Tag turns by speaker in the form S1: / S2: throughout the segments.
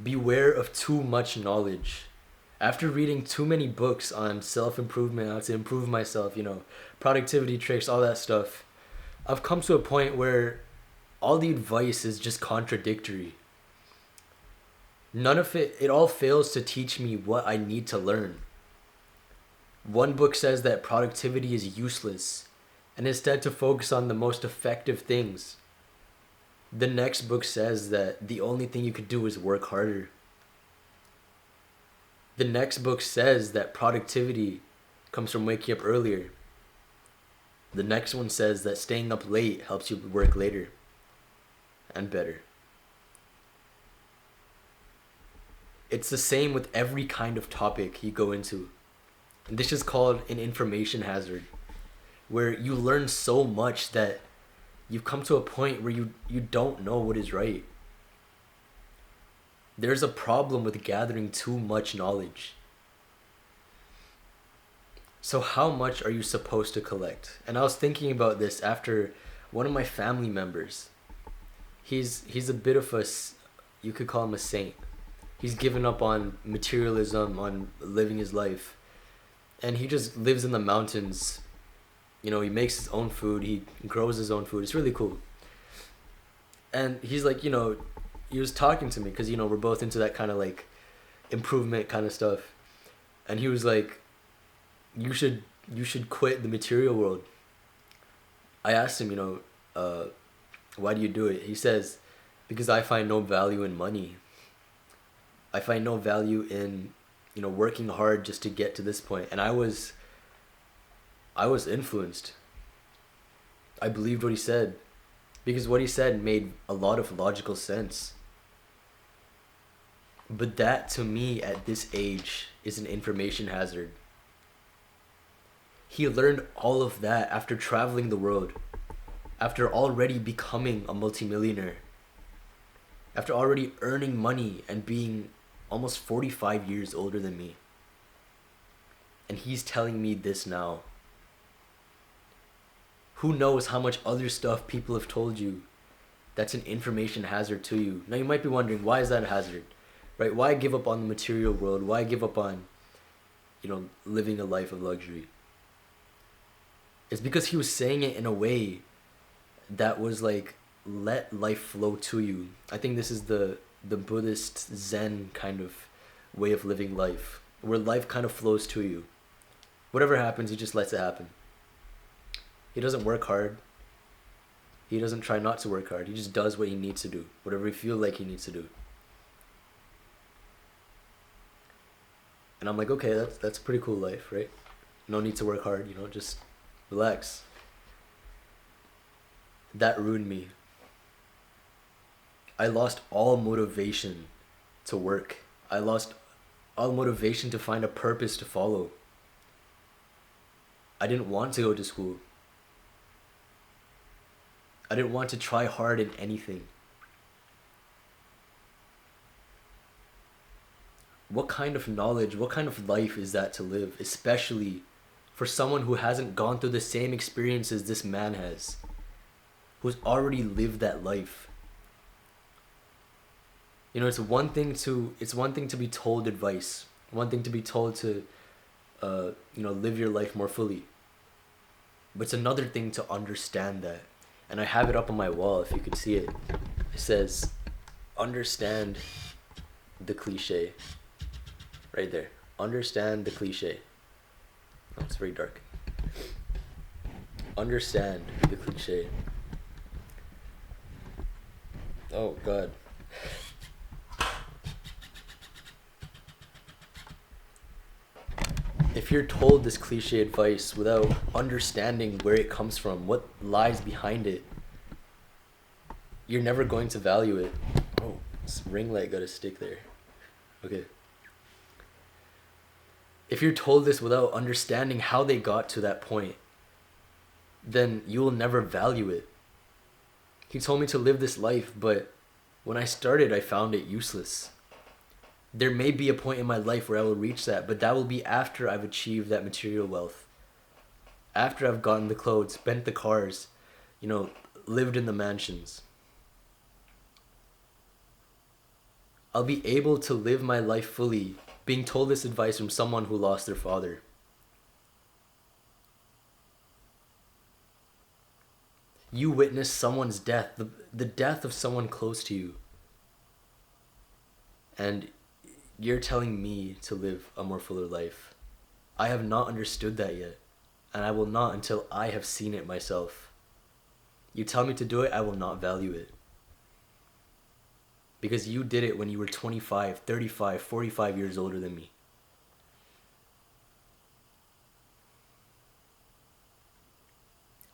S1: Beware of too much knowledge. After reading too many books on self improvement, how to improve myself, productivity tricks, all that stuff, I've come to a point where all the advice is just contradictory. None of it all fails to teach me what I need to learn. One book says that productivity is useless and instead to focus on the most effective things. The next book says that the only thing you could do is work harder. The next book says that productivity comes from waking up earlier. The next one says that staying up late helps you work later and better. It's the same with every kind of topic you go into. And this is called an information hazard, where you learn so much that you've come to a point where you don't know what is right. There's a problem with gathering too much knowledge. So how much are you supposed to collect? And I was thinking about this after one of my family members. He's a bit of you could call him a saint. He's given up on materialism, on living his life, and he just lives in the mountains. He makes his own food, he grows his own food. It's really cool. And he's like, he was talking to me because, we're both into that kind of like improvement kind of stuff. And he was like, you should quit the material world. I asked him, why do you do it? He says, because I find no value in money. I find no value in, working hard just to get to this point. And I was influenced. I believed what he said because what he said made a lot of logical sense. But that to me at this age is an information hazard. He learned all of that after traveling the world, after already becoming a multimillionaire, after already earning money and being almost 45 years older than me. And he's telling me this now. Who knows how much other stuff people have told you that's an information hazard to you. Now you might be wondering, why is that a hazard? Right? Why give up on the material world? Why give up on, living a life of luxury? It's because he was saying it in a way that was like, let life flow to you. I think this is the Buddhist Zen kind of way of living life, where life kind of flows to you. Whatever happens, he just lets it happen. He doesn't work hard. He doesn't try not to work hard. He just does what he needs to do, whatever he feels like he needs to do. And I'm like, okay, that's a pretty cool life, right? No need to work hard, just relax. That ruined me. I lost all motivation to work. I lost all motivation to find a purpose to follow. I didn't want to go to school. I didn't want to try hard in anything. What kind of knowledge, what kind of life is that to live, especially for someone who hasn't gone through the same experiences this man has, who's already lived that life? It's one thing to be told advice, one thing to be told to, live your life more fully. But it's another thing to understand that. And I have it up on my wall if you could see it. It says, understand the cliche. Right there. Understand the cliche. Oh, it's very dark. Understand the cliche. Oh, God. If you're told this cliche advice without understanding where it comes from, what lies behind it, you're never going to value it. Oh, this ring light got a stick there. Okay. If you're told this without understanding how they got to that point, then you will never value it. He told me to live this life, but when I started, I found it useless. There may be a point in my life where I will reach that, but that will be after I've achieved that material wealth. After I've gotten the clothes, spent the cars, lived in the mansions. I'll be able to live my life fully being told this advice from someone who lost their father. You witnessed someone's death, the death of someone close to you. And you're telling me to live a more fuller life. I have not understood that yet. And I will not until I have seen it myself. You tell me to do it, I will not value it. Because you did it when you were 25, 35, 45 years older than me.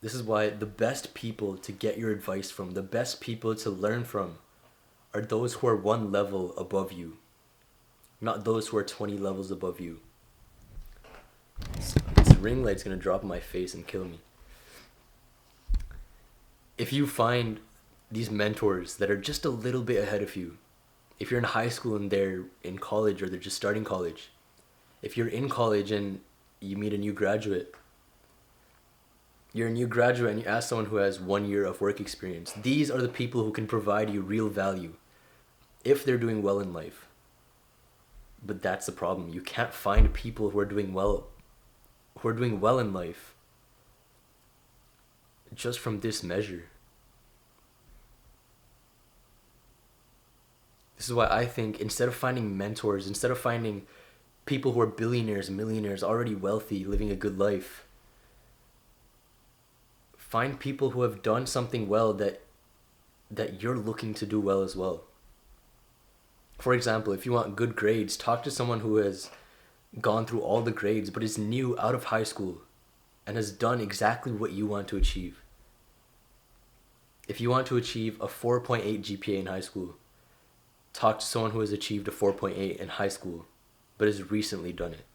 S1: This is why the best people to get your advice from, the best people to learn from, are those who are one level above you, not those who are 20 levels above you. This ring light's gonna drop in my face and kill me. If you find these mentors that are just a little bit ahead of you, if you're in high school and they're in college or they're just starting college, if you're in college and you meet a new graduate, you're a new graduate and you ask someone who has 1 year of work experience, these are the people who can provide you real value if they're doing well in life. But that's the problem. You can't find people who are doing well in life just from this measure. This is why I think instead of finding mentors, instead of finding people who are billionaires, millionaires, already wealthy, living a good life, find people who have done something well that you're looking to do well as well. For example, if you want good grades, talk to someone who has gone through all the grades but is new out of high school and has done exactly what you want to achieve. If you want to achieve a 4.8 GPA in high school, talk to someone who has achieved a 4.8 in high school but has recently done it.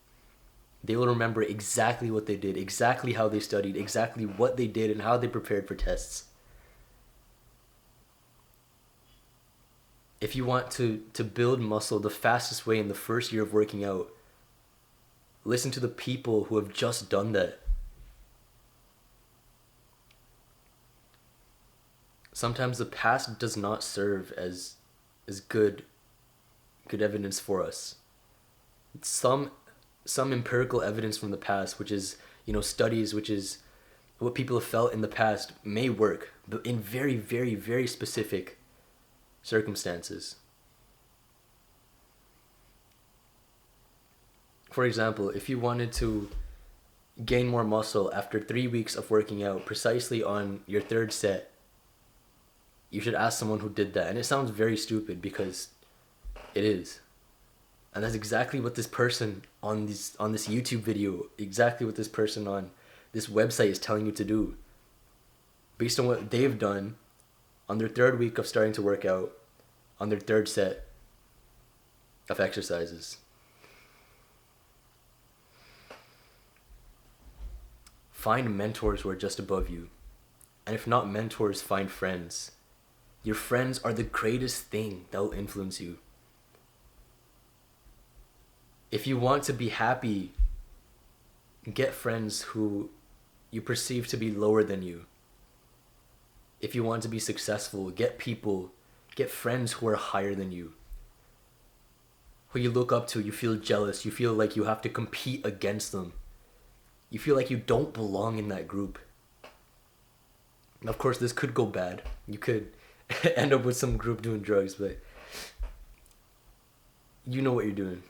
S1: They will remember exactly what they did, exactly how they studied, exactly what they did and how they prepared for tests. If you want to build muscle the fastest way in the first year of working out, listen to the people who have just done that. Sometimes the past does not serve as good evidence for us. Some empirical evidence from the past, which is, studies, which is what people have felt in the past, may work, but in very, very, very specific circumstances. For example, if you wanted to gain more muscle after 3 weeks of working out precisely on your third set, you should ask someone who did that. And it sounds very stupid because it is. And that's exactly what this person on this YouTube video, exactly what this person on this website is telling you to do. Based on what they've done on their third week of starting to work out, on their third set of exercises. Find mentors who are just above you. And if not mentors, find friends. Your friends are the greatest thing that will influence you. If you want to be happy, get friends who you perceive to be lower than you. If you want to be successful, get friends who are higher than you. Who you look up to, you feel jealous, you feel like you have to compete against them. You feel like you don't belong in that group. Of course, this could go bad. You could end up with some group doing drugs, but you know what you're doing.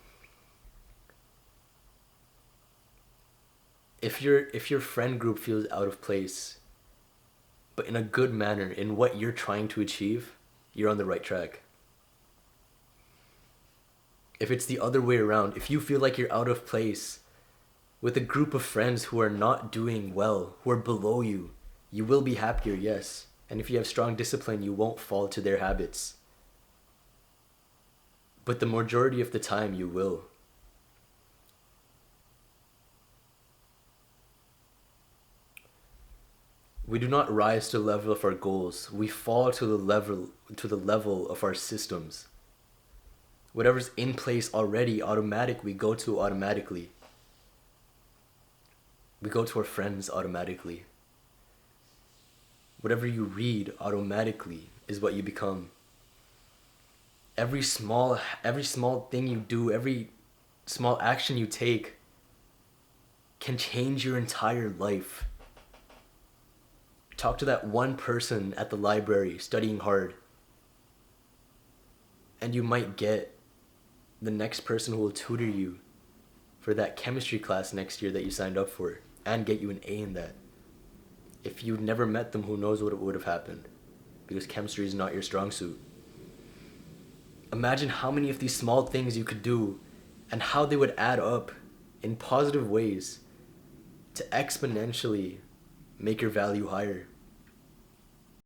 S1: If your friend group feels out of place, but in a good manner, in what you're trying to achieve, you're on the right track. If it's the other way around, if you feel like you're out of place with a group of friends who are not doing well, who are below you, you will be happier, yes. And if you have strong discipline, you won't fall to their habits. But the majority of the time, you will. We do not rise to the level of our goals. We fall to the level of our systems. Whatever's in place already, we go to automatically. We go to our friends automatically. Whatever you read automatically is what you become. Every small thing you do, every small action you take can change your entire life. Talk to that one person at the library studying hard, and you might get the next person who will tutor you for that chemistry class next year that you signed up for and get you an A in that. If you'd never met them, who knows what would have happened, because chemistry is not your strong suit. Imagine how many of these small things you could do and how they would add up in positive ways to exponentially make your value higher.